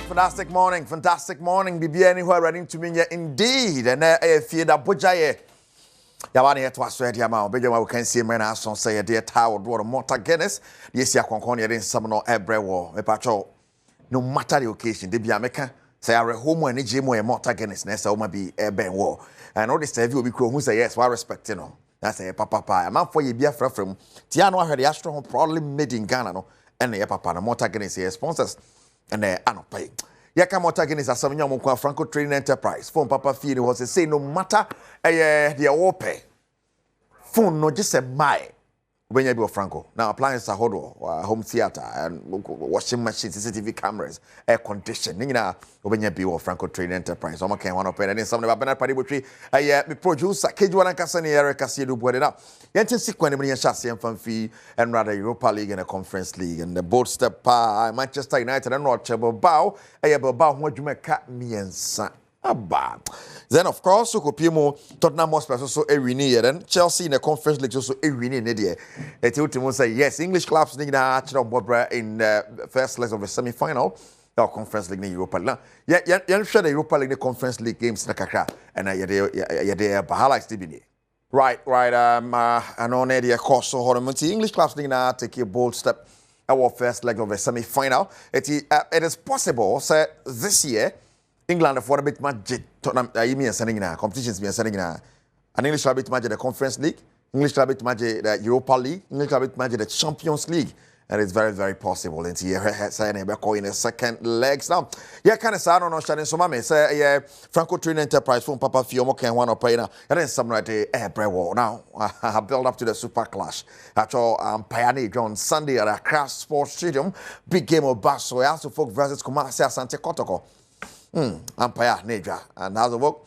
fantastic morning. Bibi anywhere running to me indeed. And I fear that Bujaye. Yawani at was ready amount. Badwam Agokansie man as on say a dear tower water mortar Guinness. Yes, ya conconia in some no every war. A patrol. No matter the occasion, they be America. Say I home when gym or mortar Guinness nest or be a ben war. And all this time will be cool who say yes, while respecting no. That's a papa. A man for you be a friend from Tiano had the Astro probably made in Ghana no. And the papa and mortar Guinness sponsors. And I don't pay. Yaka mortar Guinness as some young Franco Trading Enterprise. Phone Papa Fee was to say no matter the ope. Phone no just a my when you be Franco. Now appliance a home theater and washing machines, CCTV cameras, air conditioning. When you be Franco Trading Enterprise. I'm okay, one of and then something about Party Buttree. Me produce a cage one and Cassani Erica see do board it up. Yentin sequence when you chassis and fan fee and rather Europa League and a Conference League and the board step Manchester United and Rochester Bow. I have about what you make cut me and son. Then of course, so Kopimo Tottenham Hotspur so every year then Chelsea in the Conference League so every year near. It ultimately say yes, English clubs need to board in the first leg of the semi-final. Or Conference League in Europa League. Yeah, share the Europa League, the Conference League games na kakra, and yeah, highlights to Right. And on the course so hard. English clubs need to take a bold step. Our first leg of the semi-final. It is possible. Say this year. England for a bit magic competitions be sending an English club bit magic the Conference League, English club bit magic the Europa League, English club bit magic the Champions League, and it's very, very possible. And here saying in the second legs now. Yeah, kind of sad on our channel. So, mammy say, yeah, Franco Trading Enterprise from Papa Fiomo can one up and then some right there. War now. I build up to the Super Clash. Actually, Pioneer on Sunday at a Crash Sports Stadium. Big game of Basso. Also, folk versus Asante Kotoko. Umpire Nedra and how's the work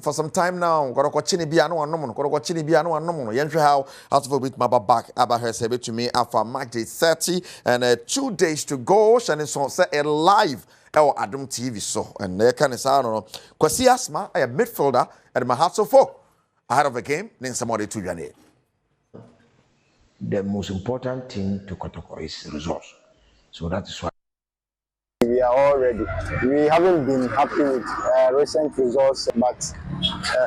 for some time now. Got to chini biano and nomo. Got to chini biano and nomo. Yentry how out of with my back. Abba has said to me after match day 30 and 2 days to go. Shannon so set a live Adom TV so and there can say no. Kwasi Asma a midfielder at my heart so folk ahead of the game. Then somebody to your name. The most important thing to Kotoko is resource. So that is why. We are all ready. We haven't been happy with recent results, but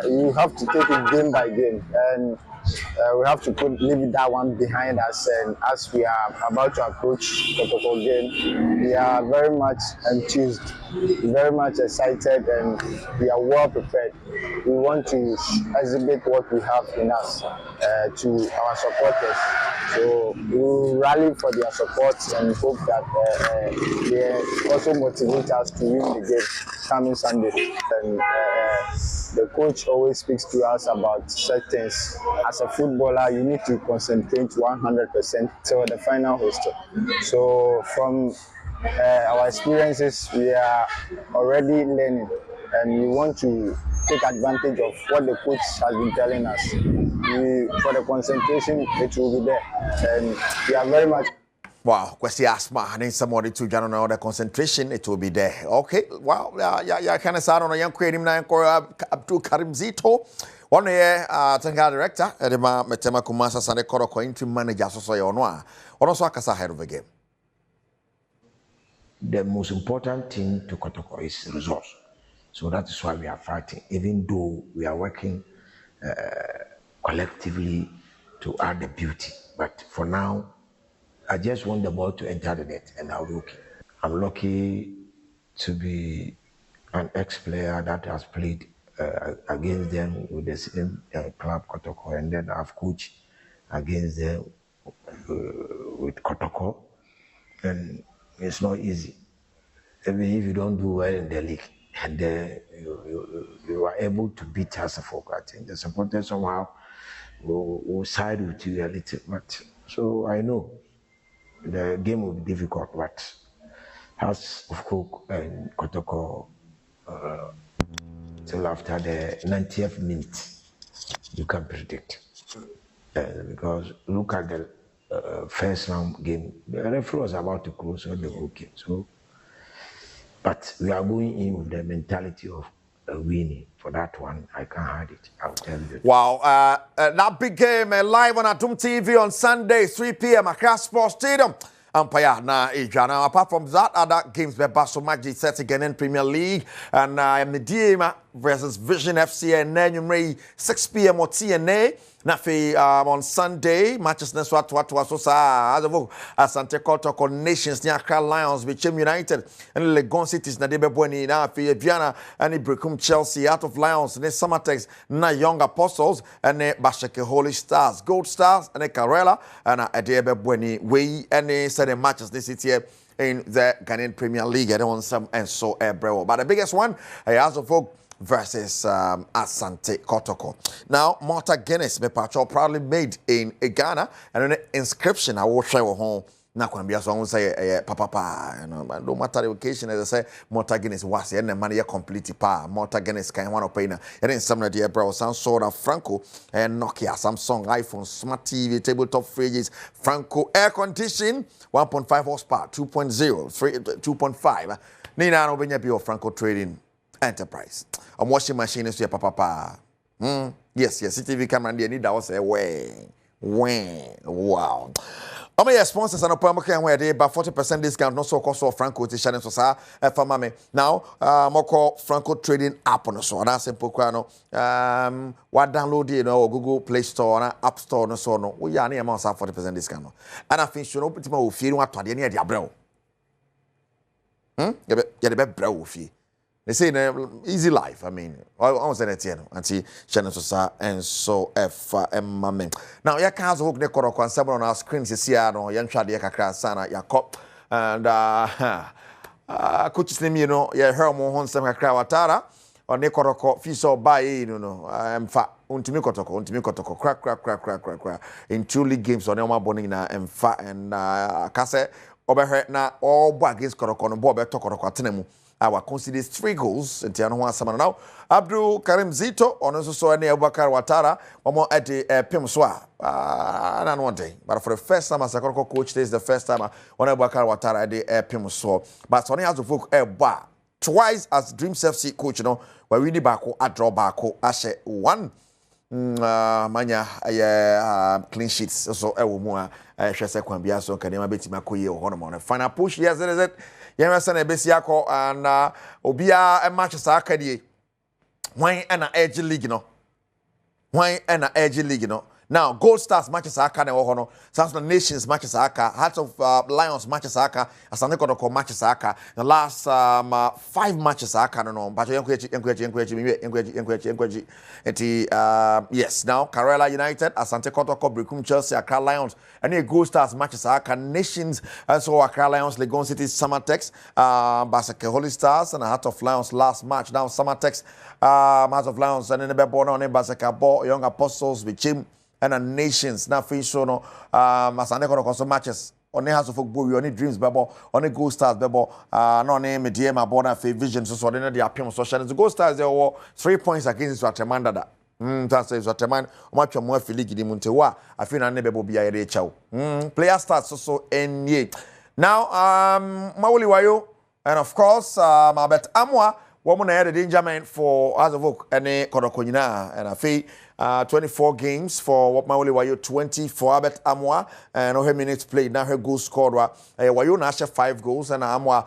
you have to take it game by game, and we have to leave that one behind us. And as we are about to approach Kotoko game, we are very much enthused, very much excited, and we are well prepared. We want to exhibit what we have in us to our supporters. So we will rally for their support and hope that they also motivate us to win the game coming Sunday. And the coach always speaks to us about such things. As a footballer, you need to concentrate 100% till the final whistle. So from our experiences, we are already learning, and we want to take advantage of what the coach has been telling us. For the concentration, it will be there, and we are very much. Wow, Kwasi Asma, I need somebody to join on the concentration, it will be there. Okay, wow, yeah, kind of sad on a young creative nine Abdul Karim Zito. 1 year, technical director, Edema Metema Kumasa Asante Kotoko, interim manager, so you know, also Akasa ahead of the game. The most important thing to Kotoko is resource. So that is why we are fighting, even though we are working collectively to add the beauty. But for now, I just want the ball to enter the net and I'll be okay. I'm lucky to be an ex-player that has played against them with the same club, Kotoko, and then I've coached against them with Kotoko. And it's not easy. Even if you don't do well in the league, and then you are able to beat us for I think the supporters somehow will side with you a little bit. So I know the game will be difficult, but as of course and Kotoko till after the 90th minute you can predict because look at the first round game, the referee was about to close on the whole game. So but we are going in with the mentality of winning. For that one, I can't hide it. I'll tell you. Wow. That big game live on Adom TV on Sunday, 3 p.m. at Crash Sports Stadium. Empire na Ejana. Apart from that, other games were Basso Magic set again in Premier League and Medema versus Vision FC and then you may 6 p.m. or TNA. Nafi on Sunday, Manchester Swat so sa Asante Kotoko Nations near Accra Lions became United and Legon Cities na debe boni na fi Viana and Ibrekum Chelsea out of Lions ne Samatex na Young Apostles and ne Bashake Holy Stars Gold Stars and ne Karela and Adebe Boni we and said matches this city in the Ghanaian Premier League and on some and so Ebrewo. But the biggest one Azovok versus Asante Kotoko. Now, Malta Guinness, me patrol proudly made in Ghana, and an inscription I will share with home. Now, when be so say papa, you know, no matter the occasion, as I say, Malta Guinness was and the money completely pa. Malta Guinness can one of pay now. And then some of the bro, some sort of Franco and Nokia, Samsung, iPhone, smart TV, tabletop fridges, Franco air condition, 1.5 horsepower, 2.0, 2.5. Nina no benya be Franco trading enterprise. A washing machine is your papa. Yes, CCTV camera and need that was a way. Wow. My sponsors and a where they about 40% discount, no so cost for Franco to channel so sa for mame. Now, more Franco trading app on so na simple kwano. What download you know Google Play Store na App Store no so no. We are near amount 40% discount. And I think you know put my feel what to the near the bro. Yeah, the bro fee. They say easy life. I mean, I was saying that anti channel so and so mame. Now ya can hook ne koroko and seven on our screen see no yan try de kakra sana ya cop and coach name you know ya hear mo hon sem kakra watara on ne koroko fi so buy you know emfa untimi kotoko crack in 2 league games on my boning na emfa and kase obehwe na all bo against koroko no bo be to koroko atenemu our considers 3 goals in Tiano Samana now. Abdul Karim Zito on also saw any Abubakar Watara, one more at the Pimswa. And one day, but for the first time as a coach, this is the first time on Abubakar Watara at the Pimswa. But Sonny has to book a bar twice as Dreams FC coach, you know, where we need Bako, a draw Bako, Ashe 1. Manya clean sheets so more Shese Kwambia so Kanema Beti Makoye or Hormone. Final push, yes, it is it. Yemerson Ebesiako and Obia and Manchester Academy. Why and a edge league, no? Why and a edge league, no? Now, Gold Stars matches Aka and Ohono, Samsung Nations matches Aka, Hearts of Lions matches Aka, Asante Kotoko matches Aka. The last 5 matches Aka, no, but encourage. Yes, now Karela United, Asante Kotoko, Brekum Chelsea, Accra Lions, and the Gold Stars matches Aka, Nations, and so Accra Lions, Legon City, Samatex, Basake Holy Stars, and Hearts of Lions last match. Now Samatex, Hearts of Lions, and then the Bebona on Basaka Bo, Young Apostles, with Jim. And a Nations now face so no Asante Kotoko matches on the House of Football on the Dreams bebo on the Gold Stars bebo no name DM abona fe Vision so the appearance social the Gold Stars there were 3 points against Watemanda that that's Wateman much more league di Muntewa I feel na bebo bia ye chao player starts so NA now Mawuli Wayo and of course Mabet Amwa woman had a danger man for Azovok and Kotoko nyina and I feel 24 games for what Mawuli Wayo 20 for Albert Amwa and her minutes played now her goals scored Wayo na 5 goals and Amwa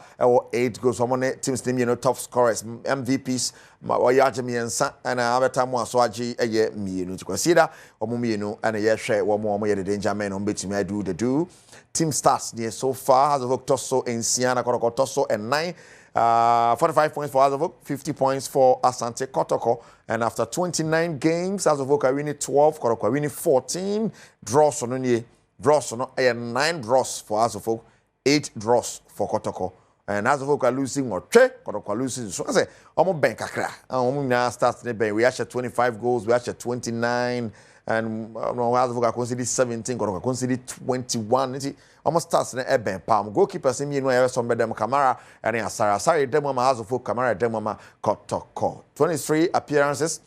8 goals one teams name you know top scorers MVPs Wayo Ajemiensa and Albert Amwa so aji mienu to consider omumienu and ye share one more the danger men on betimi do the do team starts near so far has of Tosso in Siana Kotoko Tosso and 9 45 points for Azovok, 50 points for Asante Kotoko. And after 29 games, Azovok are winning 12, Kotoko are winning 14. Draws on 9 draws for Azovok, 8 draws for Kotoko. And Azovok are losing or Kotoko are losing. So I say, almost bank akra. Now starts the bank. We actually 25 goals, we actually 29. And Azovok are considered 17, Kotoko considered 21. Almost starts in a ben palm. Goalkeepers in you know some them Kamara and Asari Demama has of Kamara Demama Kotoko. 23 appearances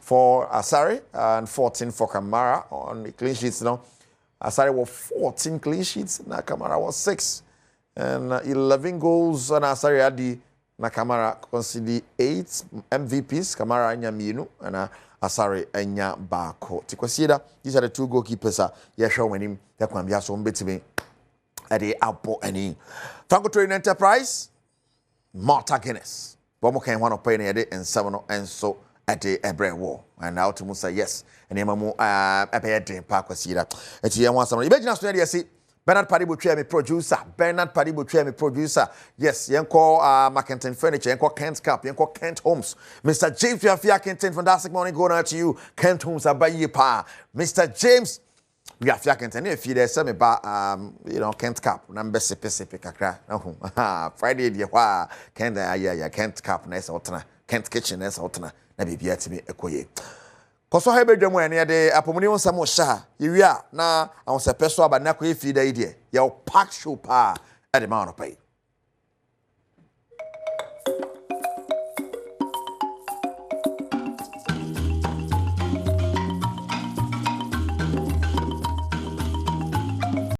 for Asari and 14 for Kamara on the clean sheets now. Asari was 14 clean sheets, na Kamara was 6. And 11 goals and Asari had the Nakamara considered 8 MVPs, Kamara Nyaminu and Asari Enya Bako. Tikwasida, these are the 2 goalkeepers. Yesha when him Yakwambia so betime Ade abo ani. Franco Trading Enterprise, Malta Guinness. Bomo can one of pay ade and 7 and so ade ebre war. And now to say yes. And emamu a dream park was here. It's here once. Imagine us see Bernard Padibu Tree, producer. Bernard Padibu Tree, producer. Yes, Yanko Mackinton Furniture, Yanko Kent Cap, Yanko Kent Homes. Mr. James Fiafia Kenton, fantastic morning going out to you. Kent Homes are by you, pa. Mr. James. We are Fiakenton. If you there's some about Kent Cap, number specific Friday, Kent Kent Cap, nice alternate, Kent Kitchen, nice alternate, maybe be at me a coye. Koso hebe dwemo ene de apomuni won samo sha yiwia na awon se peso aba na ko efi da idie ye pack show pa e de ma on pay